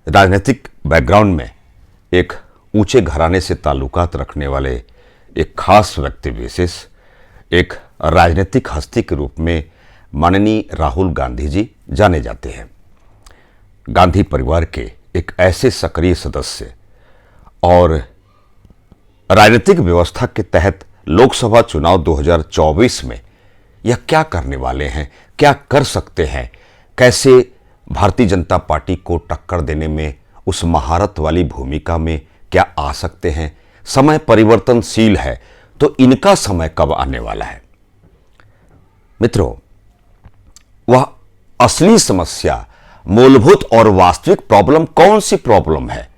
राजनीतिक बैकग्राउंड में एक ऊंचे घराने से ताल्लुकात रखने वाले एक खास व्यक्ति विशेष, एक राजनीतिक हस्ती के रूप में माननीय राहुल गांधी जी जाने जाते हैं। गांधी परिवार के एक ऐसे सक्रिय सदस्य और राजनीतिक व्यवस्था के तहत लोकसभा चुनाव 2024 में यह क्या करने वाले हैं, क्या कर सकते हैं, कैसे भारतीय जनता पार्टी को टक्कर देने में उस महारत वाली भूमिका में क्या आ सकते हैं। समय परिवर्तनशील है, तो इनका समय कब आने वाला है। मित्रों, वह असली समस्या, मूलभूत और वास्तविक प्रॉब्लम कौन सी प्रॉब्लम है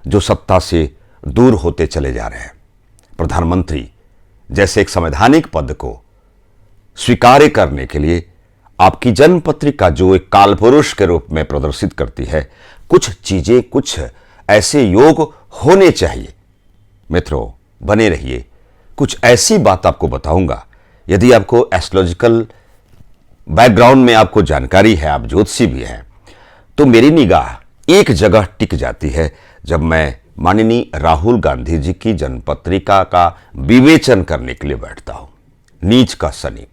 जो सत्ता से दूर होते चले जा रहे हैं। प्रधानमंत्री जैसे एक संवैधानिक पद को स्वीकार करने के लिए आपकी जन्म पत्रिका जो एक कालपुरुष के रूप में प्रदर्शित करती है, कुछ चीजें, कुछ ऐसे योग होने चाहिए। मित्रों, बने रहिए, कुछ ऐसी बात आपको बताऊंगा। यदि आपको एस्ट्रोलॉजिकल बैकग्राउंड में आपको जानकारी है, आप ज्योतिषी भी हैं, तो मेरी निगाह एक जगह टिक जाती है जब मैं माननीय राहुल गांधी जी की जन्मपत्रिका का विवेचन करने के लिए बैठता हूं। नीच का शनि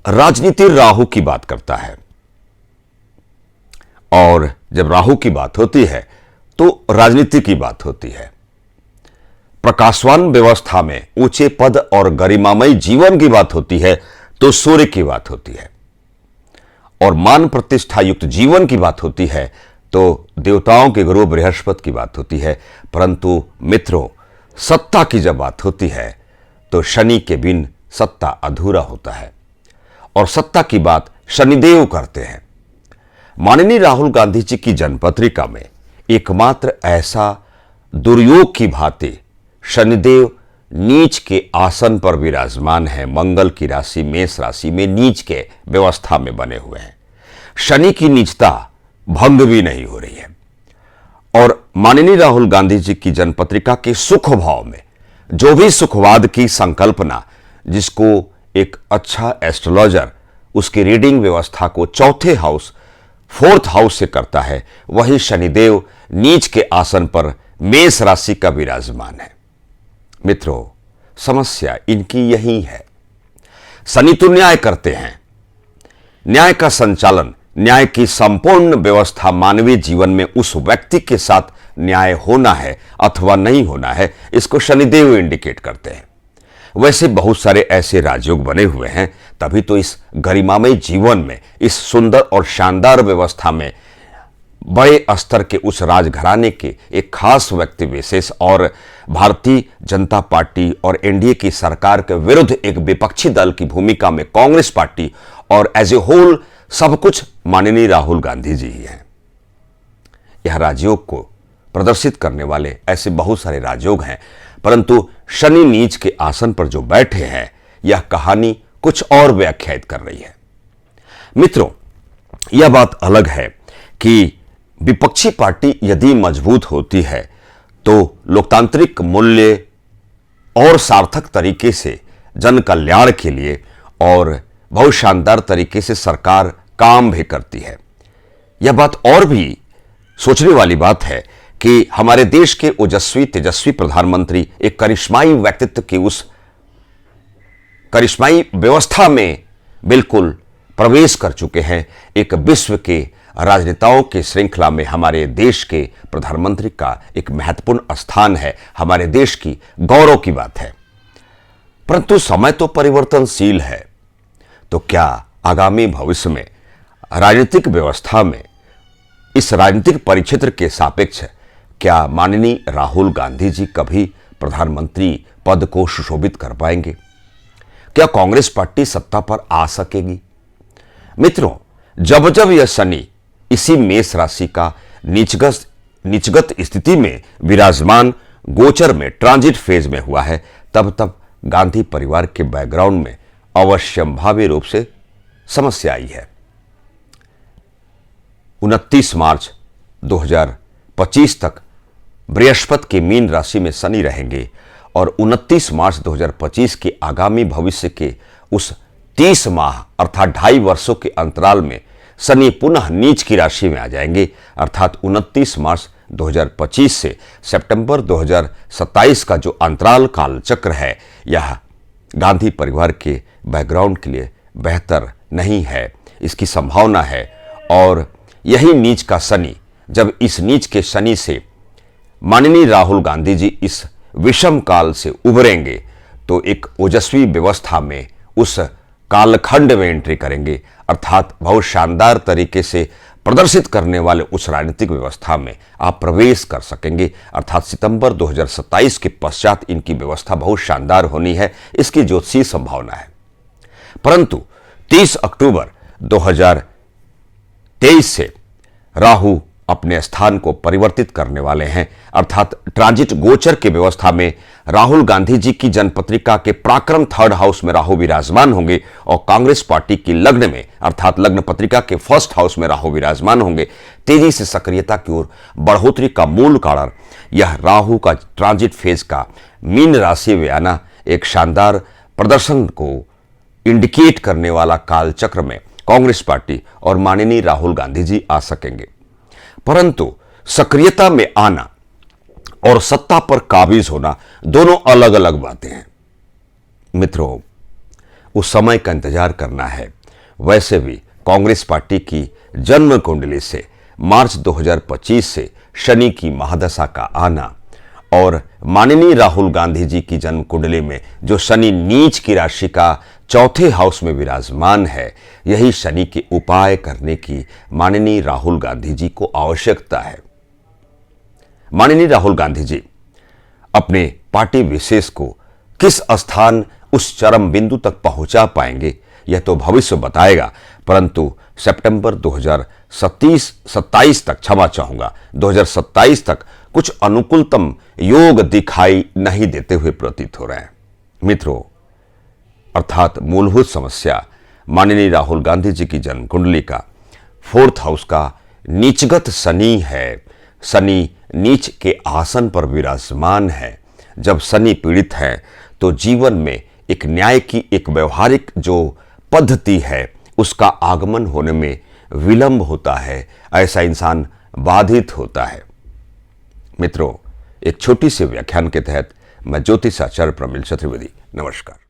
राजनीति राहु की बात करता है, और जब राहु की बात होती है तो राजनीति की बात होती है। प्रकाशवान व्यवस्था में ऊंचे पद और गरिमामयी जीवन की बात होती है तो सूर्य की बात होती है, और मान प्रतिष्ठा युक्त जीवन की बात होती है तो देवताओं के गुरु बृहस्पति की बात होती है। परंतु मित्रों, सत्ता की जब बात होती है तो शनि के बिन सत्ता अधूरा होता है, और सत्ता की बात शनिदेव करते हैं। माननीय राहुल गांधी जी की जन्मपत्रिका में एकमात्र ऐसा दुर्योग की भांति शनिदेव नीच के आसन पर विराजमान है। मंगल की राशि मेष राशि में नीच के व्यवस्था में बने हुए हैं। शनि की नीचता भंग भी नहीं हो रही है, और माननीय राहुल गांधी जी की जन्मपत्रिका के सुख भाव में जो भी सुखवाद की संकल्पना, जिसको एक अच्छा एस्ट्रोलॉजर उसकी रीडिंग व्यवस्था को चौथे हाउस, फोर्थ हाउस से करता है, वही शनिदेव नीच के आसन पर मेष राशि का विराजमान है। मित्रों, समस्या इनकी यही है। शनि तो न्याय करते हैं, न्याय का संचालन, न्याय की संपूर्ण व्यवस्था मानवीय जीवन में उस व्यक्ति के साथ न्याय होना है अथवा नहीं होना है, इसको शनिदेव इंडिकेट करते हैं। वैसे बहुत सारे ऐसे राजयोग बने हुए हैं, तभी तो इस गरिमामय जीवन में, इस सुंदर और शानदार व्यवस्था में बड़े स्तर के उस राजघराने के एक खास व्यक्ति विशेष और भारतीय जनता पार्टी और एनडीए की सरकार के विरुद्ध एक विपक्षी दल की भूमिका में कांग्रेस पार्टी और एज ए होल सब कुछ माननीय राहुल गांधी जी ही हैं। यह राजयोग को प्रदर्शित करने वाले ऐसे बहुत सारे राजयोग हैं, परंतु शनि नीच के आसन पर जो बैठे हैं, यह कहानी कुछ और व्याख्यायित कर रही है। मित्रों, यह बात अलग है कि विपक्षी पार्टी यदि मजबूत होती है तो लोकतांत्रिक मूल्य और सार्थक तरीके से जन कल्याण के लिए और बहुत शानदार तरीके से सरकार काम भी करती है। यह बात और भी सोचने वाली बात है कि हमारे देश के ओजस्वी तेजस्वी प्रधानमंत्री एक करिश्माई व्यक्तित्व की उस करिश्माई व्यवस्था में बिल्कुल प्रवेश कर चुके हैं। एक विश्व के राजनेताओं की श्रृंखला में हमारे देश के प्रधानमंत्री का एक महत्वपूर्ण स्थान है, हमारे देश की गौरव की बात है। परंतु समय तो परिवर्तनशील है, तो क्या आगामी भविष्य में राजनीतिक व्यवस्था में, इस राजनीतिक परिक्षेत्र के सापेक्ष क्या माननीय राहुल गांधी जी कभी प्रधानमंत्री पद को सुशोभित कर पाएंगे? क्या कांग्रेस पार्टी सत्ता पर आ सकेगी? मित्रों, जब जब यह शनि इसी मेष राशि का नीचगत स्थिति में विराजमान गोचर में ट्रांजिट फेज में हुआ है, तब तब गांधी परिवार के बैकग्राउंड में अवश्यंभावी रूप से समस्या आई है। 29 मार्च 2025 तक बृहस्पति की मीन राशि में शनि रहेंगे, और 29 मार्च 2025 के आगामी भविष्य के उस 30 माह अर्थात 2.5 वर्षों के अंतराल में शनि पुनः नीच की राशि में आ जाएंगे, अर्थात 29 मार्च 2025 से सितंबर 2027 का जो अंतराल काल चक्र है, यह गांधी परिवार के बैकग्राउंड के लिए बेहतर नहीं है, इसकी संभावना है। और यही नीच का शनि, जब इस नीच के शनि से माननीय राहुल गांधी जी इस विषम काल से उभरेंगे तो एक ओजस्वी व्यवस्था में उस कालखंड में एंट्री करेंगे, अर्थात बहुत शानदार तरीके से प्रदर्शित करने वाले उस राजनीतिक व्यवस्था में आप प्रवेश कर सकेंगे, अर्थात सितंबर 2027 के पश्चात इनकी व्यवस्था बहुत शानदार होनी है, इसकी ज्योतिषीय संभावना है। परंतु 30 अक्टूबर 2023 से राहु अपने स्थान को परिवर्तित करने वाले हैं, अर्थात ट्रांजिट गोचर की व्यवस्था में राहुल गांधी जी की जन्मपत्रिका के पराक्रम 3rd हाउस में राहु विराजमान होंगे और कांग्रेस पार्टी की लग्न में, अर्थात लग्न पत्रिका के 1st हाउस में राहु विराजमान होंगे। तेजी से सक्रियता की ओर बढ़ोतरी का मूल कारण यह राहु का ट्रांजिट फेज का मीन राशि में आना एक शानदार प्रदर्शन को इंडिकेट करने वाला काल चक्र में कांग्रेस पार्टी और माननीय राहुल गांधी जी आ सकेंगे। परंतु सक्रियता में आना और सत्ता पर काबिज होना दोनों अलग अलग बातें हैं। मित्रों, उस समय का इंतजार करना है। वैसे भी कांग्रेस पार्टी की जन्म कुंडली से मार्च 2025 से शनि की महादशा का आना और माननीय राहुल गांधी जी की जन्म कुंडली में जो शनि नीच की राशि का 4थे हाउस में विराजमान है, यही शनि के उपाय करने की माननीय राहुल गांधी जी को आवश्यकता है। माननीय राहुल गांधी जी अपने पार्टी विशेष को किस स्थान उस चरम बिंदु तक पहुंचा पाएंगे, यह तो भविष्य बताएगा। परंतु सितंबर 2027 तक, क्षमा चाहूंगा, 2027 तक कुछ अनुकूलतम योग दिखाई नहीं देते हुए प्रतीत हो रहे हैं। मित्रों, अर्थात मूलभूत समस्या माननीय राहुल गांधी जी की जन्म कुंडली का 4th हाउस का नीचगत शनि है। शनि नीच के आसन पर विराजमान है। जब शनि पीड़ित है तो जीवन में एक न्याय की एक व्यवहारिक जो पद्धति है उसका आगमन होने में विलंब होता है, ऐसा इंसान बाधित होता है। मित्रों, एक छोटी सी व्याख्यान के तहत मैं ज्योतिषाचार्य प्रमिल चतुर्वेदी, नमस्कार।